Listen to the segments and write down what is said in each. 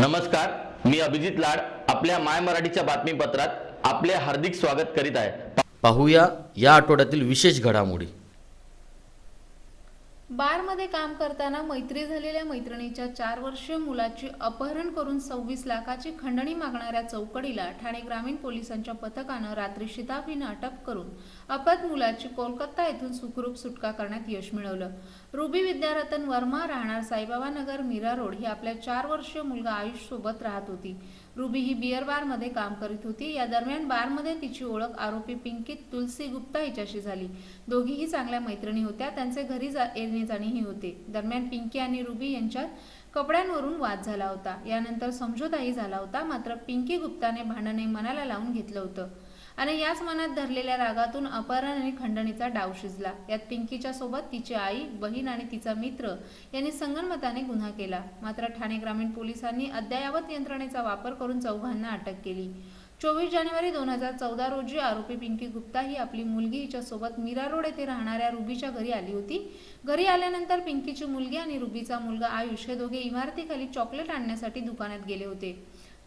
नमस्कार, मी अभिजित लाड आपल्या माय मराठीच्या बातमीपत्रात आपले हार्दिक स्वागत करीत आहे। पाहूया या आठवड्यातील विशेष घडामोडी। बारमध्ये काम करताना मैत्री झालेल्या मैत्रिणीच्या 4 वर्षीय मुलाची अपहरण करून 26 लाखाची खंडणी मागणाऱ्या चौकडीला ठाणे ग्रामीण पोलिसांच्या पथकानं रात्री शिताफीनं अटक करून अपहृत मुलाची कोलकाता येथून सुखरूप सुटका करण्यात यश मिळवलं। रुबी विद्यारतन वर्मा राहणार साईबाबा नगर मीरा रोड ही आपल्या 4 वर्षीय मुलगा आयुष सोबत राहत होती। रुबी ही बियर बारमध्ये काम करीत होती। या दरम्यान बारमध्ये तिची ओळख आरोपी पिंकी तुलसी गुप्ता हिच्याशी झाली। दोघीही चांगल्या मैत्रिणी होत्या। त्यांचे घरी येणे जाणेही होते। दरम्यान पिंकी आणि रुबी यांच्यात कपड्यांवरून वाद झाला होता। यानंतर समझोताही झाला होता। मात्र पिंकी गुप्ताने भांडणे मनाला लावून घेतलं होतं आणि याच मनात धरलेल्या रागातून अपहरण आणि खंडणीचा डाव शिजला। यात पिंकीच्या सोबत तिची आई, बहीण आणि तिचा मित्र यांनी संगनमताने गुन्हा केला। मात्र ठाणे ग्रामीण पोलिसांनी अद्ययावत यंत्रणेचा वापर करून चौघांना अटक केली। 24 जानेवारी 2014 रोजी आरोपी पिंकी गुप्ता ही आपली मुलगी हिच्यासोबत मीरा रोड येथे राहणाऱ्या रुबीच्या घरी आली होती। घरी आल्यानंतर पिंकीची मुलगी आणि रुबीचा मुलगा आयुष हे दोघे इमारतीखाली चॉकलेट आणण्यासाठी दुकानात गेले होते।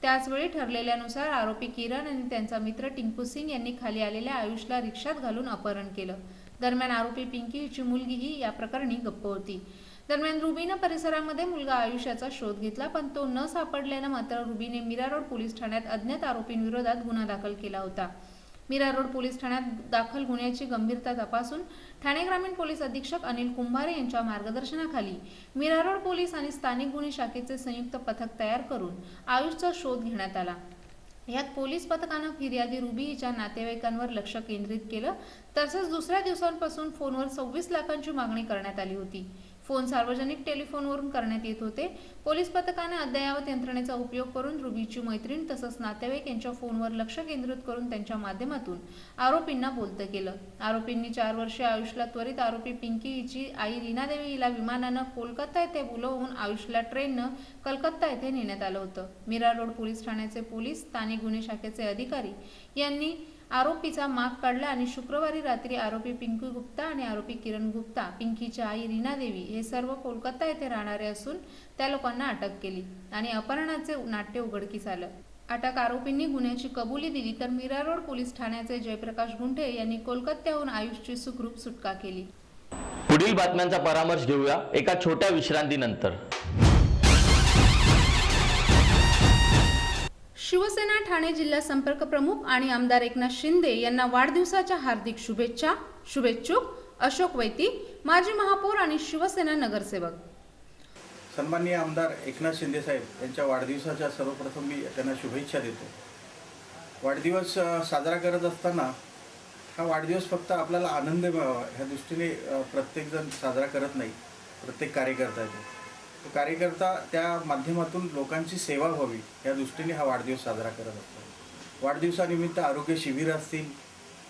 त्याचवेळी ठरलेल्यानुसार आरोपी किरण आणि त्यांचा मित्र टिंकू सिंग यांनी खाली आलेल्या आयुषला रिक्षात घालून अपहरण केलं। दरम्यान आरोपी पिंकी हिची मुलगीही या प्रकरणी गप्प होती। दरम्यान रुबीने परिसरामध्ये मुलगा आयुष याचा शोध घेतला, पण तो न सापडल्यानं मात्र रुबीने मीरा रोड पोलीस ठाण्यात अज्ञात आरोपींविरोधात गुन्हा दाखल केला होता। मीरा रोड पोलीस ठाण्यात दाखल गुन्ह्याची गंभीरता तपासून ठाणे ग्रामीण पोलीस अधीक्षक अनिल कुंभारे यांच्या मार्गदर्शनाखाली मीरा रोड पोलीस आणि स्थानिक गुन्हे शाखेचे संयुक्त पथक तयार करून आयुषचा शोध घेण्यात आला। यात पोलीस पथकानं फिर्यादी रुबी हिच्या नातेवाईकांवर लक्ष केंद्रित केलं। तसंच दुसऱ्या दिवसांपासून फोनवर 26 लाखांची मागणी करण्यात आली होती। फोन सार्वजनिक टेलिफोनवरून करण्यात येत होते। पोलीस पथकाने अद्ययावत यंत्रणेचा उपयोग करून रुबीची मैत्रीण तसंच नातेवाईक यांच्या फोनवर लक्ष केंद्रित करून त्यांच्या माध्यमातून आरोपींना बोलतं केलं। आरोपींनी 4 वर्षीय आयुषला त्वरित आरोपी पिंकी हिची आई रीना देवी हिला विमानानं कोलकाता येथे बोलवून आयुषला ट्रेननं कलकत्ता येथे नेण्यात आलं होतं। मीरा रोड पोलीस ठाण्याचे पोलीस, स्थानिक गुन्हे शाखेचे अधिकारी यांनी आरोपीचा माग काढला आणि शुक्रवारी रात्री आरोपी पिंकी गुप्ता आणि आरोपी किरण गुप्ता, पिंकीची आई रीना देवी हे सर्व कोलकाता येथे राहणारे असून त्या लोकांना अटक केली आणि अपहरणाचे नाट्य उघडकीस आलं। अटक आरोपींनी गुन्ह्याची कबुली दिली तर मीरा रोड पोलीस ठाण्याचे जयप्रकाश गुंठे यांनी कोलकात्याहून आयुषची सुखरूप सुटका केली। पुढील बातम्यांचा परामर्श घेऊया एका छोट्या विश्रांतीनंतर। शिवसेना ठाणे जिल्हा संपर्क प्रमुख आणि आमदार एकनाथ शिंदे यांना वाढदिवसाच्या हार्दिक शुभेच्छा। शुभेच्छुक अशोक वैती, माजी महापौर आणि शिवसेना नगरसेवक। सन्माननीय आमदार एकनाथ शिंदे साहेब यांच्या वाढदिवसाच्या सर्वप्रथम मी त्यांना शुभेच्छा देतो। वाढदिवस साजरा करत असताना हा वाढदिवस फक्त आपल्याला आनंद मिळावा ह्या दृष्टीने प्रत्येकजण साजरा करत नाही, प्रत्येक कार्यकर्ता येतो। तो कार्यकर्ता त्या माध्यमातून लोकांची सेवा व्हावी या दृष्टीने हा वाढदिवस साजरा करत असतो। वाढदिवसानिमित्त आरोग्य शिबिर असतील,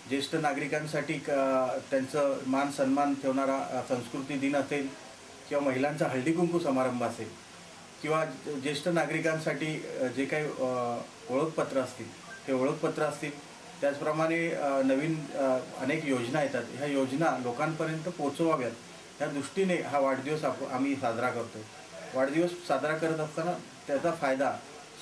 ज्येष्ठ नागरिकांसाठी त्यांचं मान सन्मान ठेवणारा संस्कृती दिन असेल किंवा महिलांचा हळदी कुंकू समारंभ असेल किंवा ज्येष्ठ नागरिकांसाठी जे काही ओळखपत्र असतील ते ओळखपत्र असतील, त्याचप्रमाणे नवीन अनेक योजना येतात, ह्या योजना लोकांपर्यंत पोहोचवाव्यात या दृष्टीने हा वाढदिवस आम्ही साजरा करतो। वाढदिवस साजरा करत असताना त्याचा फायदा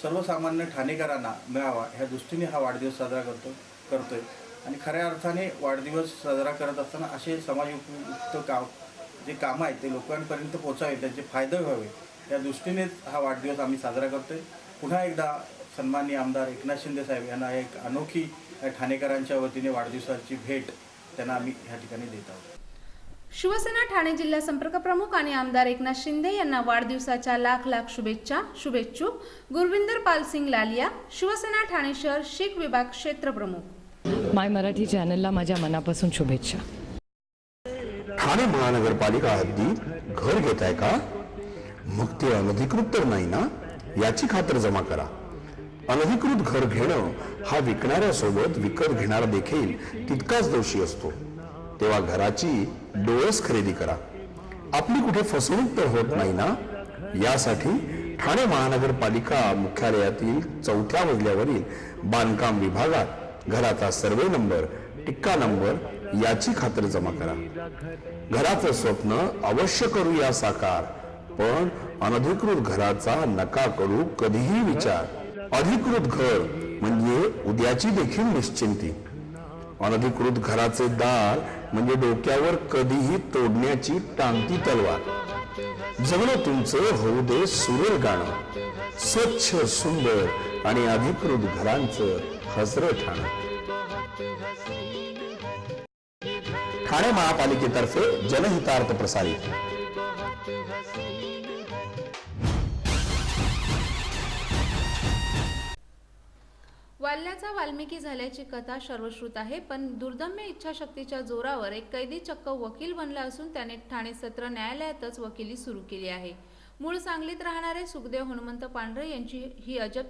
सर्वसामान्य ठाणेकरांना मिळावा ह्या दृष्टीने हा वाढदिवस साजरा करतोय आणि खऱ्या अर्थाने वाढदिवस साजरा करत असताना असे समाजयुक्त जे कामं आहेत ते लोकांपर्यंत पोहोचावे, त्यांचे फायदे व्हावे या दृष्टीनेच हा वाढदिवस आम्ही साजरा करतोय। पुन्हा एकदा सन्माननीय आमदार एकनाथ शिंदे साहेब यांना एक अनोखी ठाणेकरांच्या वतीने वाढदिवसाची भेट त्यांना आम्ही ह्या ठिकाणी देत आहोत। शिवसेना ठाणे जिल्हा संपर्क प्रमुख आणि आमदार एकनाथ शिंदे यांना वाढदिवसाच्या लाख लाख शुभेच्छा। शुभेच्छुक गुरविंदर पालसिंग लालिया, शिवसेना ठाणे शहर शीख विभाग क्षेत्र प्रमुख। माय मराठी चॅनलला माझ्या मनापासून शुभेच्छा। ठाणे महानगरपालिका हद्दीत घर घेताय का? मग ते अनधिकृत तर नाही ना, याची खातर जमा करा। अनधिकृत घर घेणं हा विकणाऱ्यासोबत विकत घेणारा देखील तितकाच दोषी असतो। तेव्हा घराची डोळस खरेदी करा, आपली कुठे फसवणूक तर होत नाही ना। यासाठी ठाणे महानगरपालिका मुख्यालयातील 4थ्या मजल्यावरील बांधकाम विभागात घराचा सर्वे नंबर, टिक्का नंबर याची खातर जमा करा। घराचं स्वप्न अवश्य करूया साकार। पण अनधिकृत घराचा नका करू कधीही विचार. अधिकृत घर म्हणजे उद्याची देखील निश्चिंती. अनधिकृत घराचे दार म्हणजे डोक्यावर कधीही तोडण्याची टांगती तलवार. जगणं तुमचं होऊ दे सुरेल गाणं, स्वच्छ सुंदर आणि अधिकृत घरांचं हसरं ठाणं. ठाणे महापालिकेतर्फे जनहितार्थ प्रसारित. वाल्याचा वाल्मिकी झाल्याची कथा सर्वश्रुत आहे, पण दुर्दम्य इच्छाशक्तीच्या जोरावर एक कैदी चक्क वकील बनला असून त्याने ठाणे सत्र न्यायालयातच वकिली सुरू केली आहे. मूळ सांगलीत राहणारे सुखदेव हनुमंत पांढरे यांची ही अजब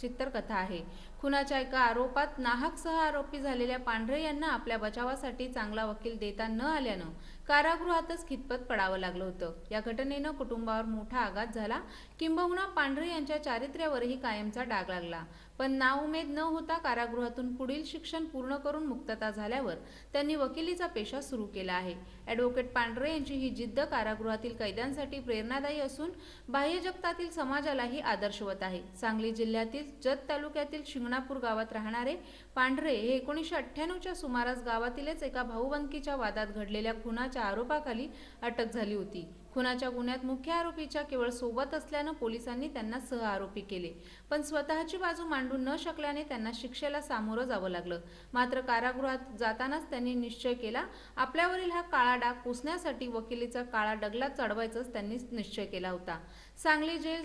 चित्रकथा आहे. खुनाच्या एका आरोपात नाहक सह आरोपी झालेल्या पांढरे यांना आपल्या बचावासाठी चांगला वकील देता न आल्यानं कारागृहातच खितपत पडावं लागलं होतं. या घटनेनं कुटुंबावर मोठा आघात झाला, किंबहुना पांढरे यांच्या चारित्र्यावरही कायमचा डाग लागला. पण नाउमेद न होता कारागृहातून पुढील शिक्षण पूर्ण करून मुक्तता झाल्यावर त्यांनी वकिलीचा पेशा सुरू केला आहे. ॲडव्होकेट पांढरे यांची ही जिद्द कारागृहातील कैद्यांसाठी प्रेरणादायी असून बाह्य जगतातील समाजालाही आदर्शवत आहे. सांगली जिल्ह्यातील जत तालुक्यातील शिंगणापूर गावात राहणारे पांढरे हे 1998च्या सुमारास गावातीलच एका भाऊबंदकीच्या वादात घडलेल्या खुनाच्या आरोपाखाली अटक झाली होती. खुनाच्या गुन्ह्यात मुख्य आरोपीच्या केवळ सोबत असल्यानं पोलिसांनी त्यांना सहआरोपी केले, पण स्वतःची बाजू मांडू न शकल्याने त्यांना शिक्षेला सामोरं जावं लागलं. मात्र कारागृहात जातानाच त्यांनी निश्चय केला, आपल्यावरील हा काळा डाग पुसण्यासाठी वकिलीचा काळा डगला चढवायचाच त्यांनी निश्चय केला होता. सांगली जेल,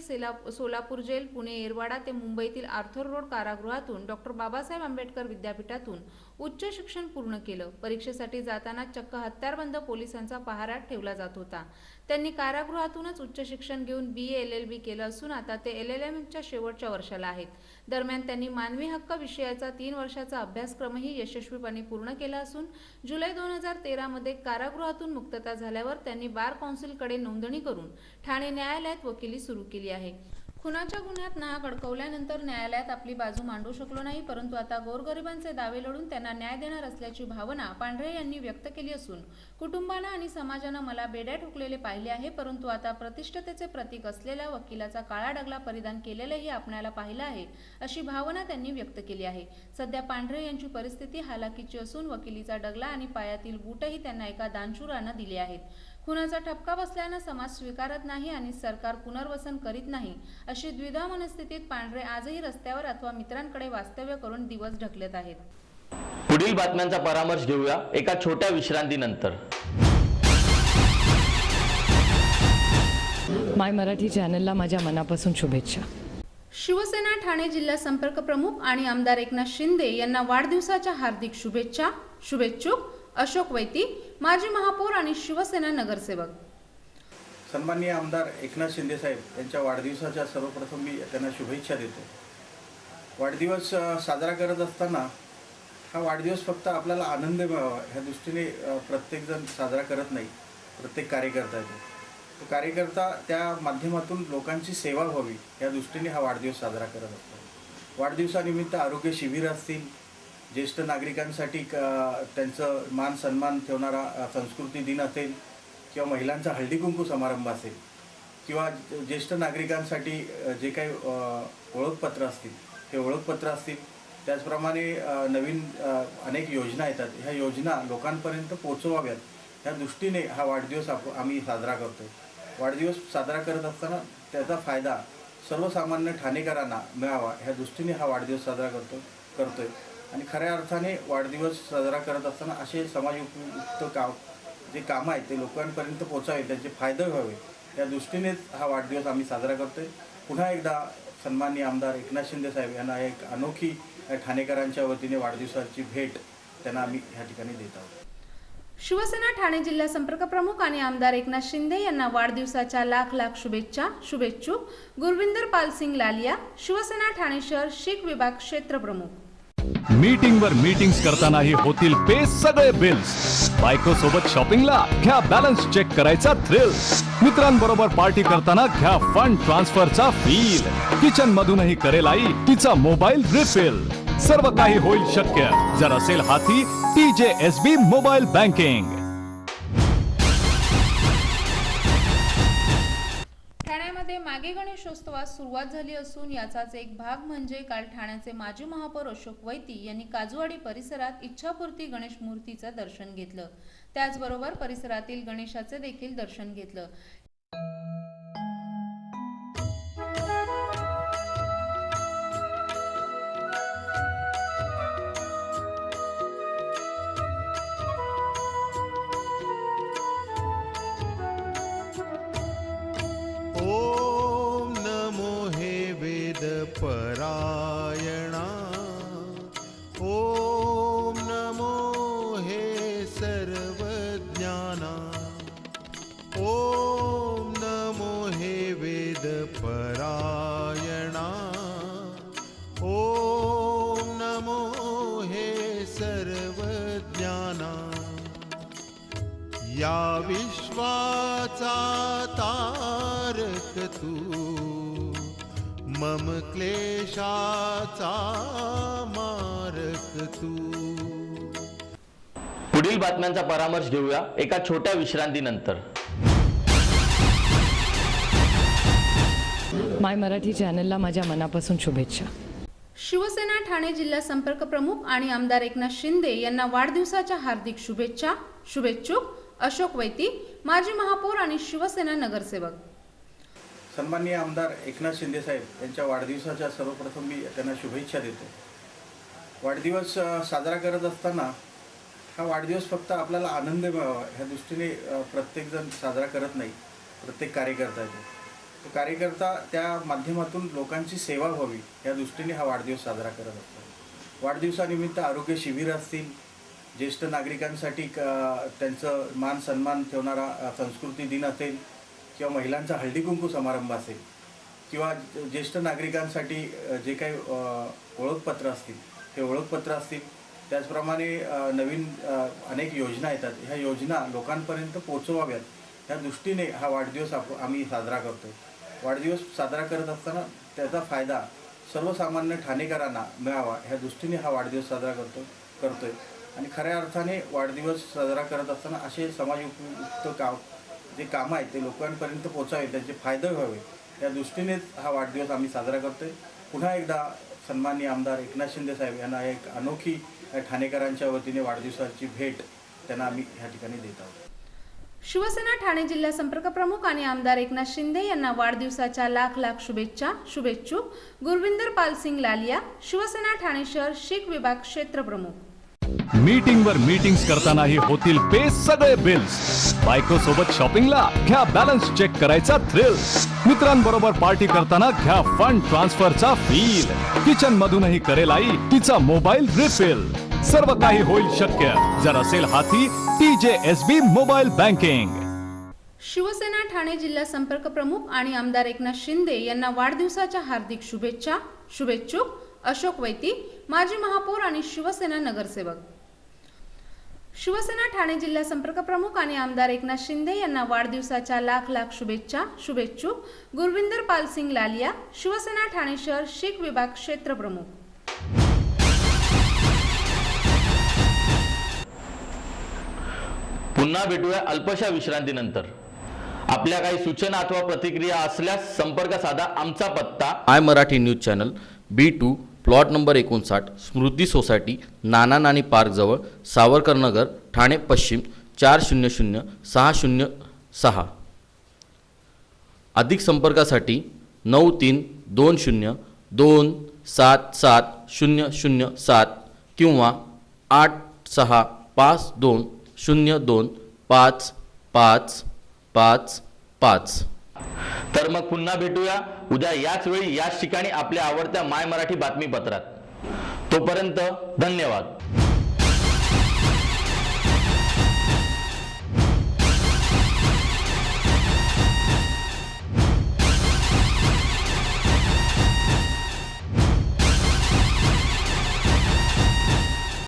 सोलापूर जेल, पुणे येरवाडा ते मुंबईतील आर्थर रोड कारागृहातून डॉक्टर बाबासाहेब आंबेडकर विद्यापीठातून उच्च शिक्षण पूर्ण केलं. परीक्षेसाठी जाताना चक्क हत्यारबंद पोलिसांचा पहारा ठेवला जात होता. त्यांनी कारागृहातूनच उच्च शिक्षण घेऊन BA LLB केलं असून आता ते LLMच्या शेवटच्या वर्षाला आहेत. दरम्यान त्यांनी मानवी हक्क विषयाचा 3 वर्षाचा अभ्यासक्रमही यशस्वीपणे पूर्ण केला असून जुलै 2013 मध्ये कारागृहातून मुक्तता झाल्यावर त्यांनी बार कौन्सिलकडे नोंदणी करून ठाणे न्यायालयात वकिली सुरू केली आहे. खुनाच्या गुन्ह्यात नाहक अडकवल्यानंतर न्यायालयात आपली बाजू मांडू शकलो नाही, परंतु आता गोरगरिबांचे दावे लढून त्यांना न्याय देणार असल्याची भावना पांढरे यांनी व्यक्त केली असून कुटुंबानं आणि समाजानं मला बेड्या ठोकलेले पाहिले आहे, परंतु आता प्रतिष्ठतेचे प्रतीक असलेल्या वकिलाचा काळा डगला परिधान केलेलंही आपल्याला पाहिलं आहे, अशी भावना त्यांनी व्यक्त केली आहे. सध्या पांढरे यांची परिस्थिती हालाकीची असून वकिलीचा डगला आणि पायातील बूटही त्यांना एका दानशूरानं दिले आहेत. खुनाचा ठपका बसल्यानं समाज स्वीकारत नाही आणि सरकार पुनर्वसन करीत नाही, अशी द्विधा मनस्थितीत पांढरे आजही रस्त्यावर अथवा मित्रांकडे वास्तव्य करून दिवस ढकलत आहेत. पुढील बातम्यांचा परामर्श घेऊया एका छोट्या विश्रांतीनंतर. माय मराठी चॅनलला माझ्या मनापासून शुभेच्छा. शिवसेना ठाणे जिल्हा संपर्क प्रमुख आणि आमदार एकनाथ शिंदे यांना वाढदिवसाच्या हार्दिक शुभेच्छा. शुभेच्छुक अशोक वैती, माजी महापौर आणि शिवसेना नगरसेवक. सन्माननीय आमदार एकनाथ शिंदे साहेब यांच्या वाढदिवसाच्या सर्वप्रथम मी त्यांना शुभेच्छा देतो. वाढदिवस साजरा करत असताना हा वाढदिवस फक्त आपल्याला आनंद मिळावा ह्या दृष्टीने प्रत्येकजण साजरा करत नाही, प्रत्येक कार्यकर्ता येतो. तो कार्यकर्ता त्या माध्यमातून लोकांची सेवा व्हावी या दृष्टीने हा वाढदिवस साजरा करत असतो. वाढदिवसानिमित्त आरोग्य शिबिर असतील, ज्येष्ठ नागरिकांसाठी त्यांचं मान सन्मान ठेवणारा संस्कृती दिन असेल, किंवा महिलांचा हळदी कुंकू समारंभ असेल, किंवा ज्येष्ठ नागरिकांसाठी जे काही ओळखपत्र असतील ते ओळखपत्र असतील, त्याचप्रमाणे नवीन अनेक योजना येतात, ह्या योजना लोकांपर्यंत पोहोचवाव्यात ह्या दृष्टीने हा वाढदिवस आम्ही साजरा करतो. वाढदिवस साजरा करत असताना त्याचा फायदा सर्वसामान्य ठाणेकरांना मिळावा ह्या दृष्टीने हा वाढदिवस साजरा करतोय. आणि खऱ्या अर्थाने वाढदिवस साजरा करत असताना असे समाजयुक्त जे कामं आहेत ते लोकांपर्यंत पोचावे, त्यांचे फायदे व्हावे या दृष्टीनेच हा वाढदिवस आम्ही साजरा करतोय. पुन्हा एकदा सन्माननीय आमदार एकनाथ शिंदे साहेब यांना एक अनोखी ठाणेकरांच्या वतीने वाढदिवसाची भेट त्यांना आम्ही ह्या ठिकाणी देत आहोत. शिवसेना ठाणे जिल्हा संपर्क प्रमुख आणि आमदार एकनाथ शिंदे यांना वाढदिवसाच्या लाख लाख शुभेच्छा. शुभेच्छुक गुरविंदर पालसिंग लालिया, शिवसेना ठाणे शहर शीख विभाग क्षेत्र प्रमुख. मीटिंगवर मीटिंग्स करतानाही होतील पे सगळे बिल्स. बायको सोबत शॉपिंगला घ्या बॅलन्स चेक करायचा थ्रिल. मित्रांबरोबर पार्टी करताना घ्या फंड ट्रान्सफरचा फील. किचन मधूनही करेल आई तिचा मोबाईल रिफिल. सर्व काही होईल शक्य जर असेल हाती TJSB मोबाईल बँकिंग. मागे गणेशोत्सवास सुरुवात झाली असून याचाच एक भाग म्हणजे काल ठाण्याचे माजी महापौर अशोक वैती यांनी काजूवाडी परिसरात इच्छापूर्ती गणेश मूर्तीचं दर्शन घेतलं. त्याचबरोबर परिसरातील गणेशाचे देखील दर्शन घेतलं. ॐ नमो हे वेदपरायणा ॐ नमो हे सर्वज्ञाना ॐ नमो हे वेदपरायणा ॐ नमो हे सर्वज्ञाना या विश्वाचा तारक तू मम क्लेशाचा मारक तू. पुढील बातम्यांचा परामर्श घेऊया एका छोट्या विश्रांतीनंतर. माय मराठी चॅनलला माझ्या मनापासून शुभेच्छा. शिवसेना ठाणे जिल्हा संपर्क प्रमुख आणि आमदार एकनाथ शिंदे यांना वाढदिवसाच्या हार्दिक शुभेच्छा. शुभेच्छुक अशोक वैती, माजी महापौर आणि शिवसेना नगरसेवक. सन्माननीय आमदार एकनाथ शिंदे साहेब यांच्या वाढदिवसाच्या सर्वप्रथम मी त्यांना शुभेच्छा देतो. वाढदिवस साजरा करत असताना हा वाढदिवस फक्त आपल्याला आनंद मिळावा ह्या दृष्टीने प्रत्येकजण साजरा करत नाही. प्रत्येक कार्यकर्ता येतो तो कार्यकर्ता त्या माध्यमातून लोकांची सेवा व्हावी या दृष्टीने हा वाढदिवस साजरा करत असतो. वाढदिवसानिमित्त आरोग्य शिबिर असतील, ज्येष्ठ नागरिकांसाठी त्यांचं मान सन्मान ठेवणारा संस्कृती दिन असेल किंवा महिलांचा हळदी कुंकू समारंभ असेल किंवा ज्येष्ठ नागरिकांसाठी जे काही ओळखपत्र असतील ते ओळखपत्र असतील. त्याचप्रमाणे नवीन अनेक योजना येतात. ह्या योजना लोकांपर्यंत पोहोचवाव्यात ह्या दृष्टीने हा वाढदिवस आम्ही साजरा करतो. वाढदिवस साजरा करत असताना त्याचा फायदा सर्वसामान्य ठाणेकरांना मिळावा ह्या दृष्टीने हा वाढदिवस साजरा करतोय. आणि खऱ्या अर्थाने वाढदिवस साजरा करत असताना असे समाजोपयुक्त जे कामं आहेत ते लोकांपर्यंत पोचावे, त्यांचे फायदे व्हावे या दृष्टीनेच हा वाढदिवस आम्ही साजरा करतोय. पुन्हा एकदा सन्माननीय आमदार एकनाथ शिंदे साहेब यांना एक अनोखी ठाणेकरांच्या वतीने वाढदिवसाची भेट त्यांना आम्ही ह्या ठिकाणी देत आहोत. शिवसेना ठाणे जिल्हा संपर्क प्रमुख आणि आमदार एकनाथ शिंदे यांना वाढदिवसाच्या लाख लाख शुभेच्छा. शुभेच्छुक गुरविंदर पालसिंग लालिया, शिवसेना ठाणे शहर शीख विभाग क्षेत्र प्रमुख. मीटिंगवर मीटिंग्स करतानाही होतील पे सगळे बिल्स. बायको सोबत शॉपिंगला घ्या बॅलन्स चेक करायचा थ्रिल. मित्रांबरोबर पार्टी करताना घ्या फंड ट्रान्सफरचा फील. किचन मधूनही करेल आई तिचा मोबाईल रिफिल. सर्व काही होईल शक्य जर असेल हाती TJSB mobile banking. Shiv Sena Thane जिल्हा संपर्क प्रमुख आणि आमदार एकनाथ शिंदे यांना वाढदिवसाच्या हार्दिक शुभेच्छा. शुभेच्छुक अशोक वैती, माजी महापौर आणि शिवसेना नगरसेवक. शिवसेना ठाणे जिल्हा संपर्क प्रमुख आणि आमदार एकनाथ शिंदे यांना वाढदिवसाच्या लाख लाख शुभेच्छा. शुभेच्छुक गुरविंदर पालसिंग लालिया, शिवसेना ठाणे शहर शीख विभाग क्षेत्र प्रमुख. पुन्हा भेटूया अल्पशा विश्रांतीनंतर. आपल्या काही सूचना अथवा प्रतिक्रिया असल्यास संपर्क साधा. आमचा पत्ता I Marathi news channel B2 plot number 59 Smriti society Nana Nani park जवळ सावरकर नगर ठाणे पश्चिम 400606. अधिक संपर्कासाठी 9320277007 किंवा 865202055555. तर मग पुन्हा भेटूया उद्या याच वेळी याच ठिकाणी आपल्या आवडत्या माय मराठी बातमीपत्रात. तोपर्यंत धन्यवाद.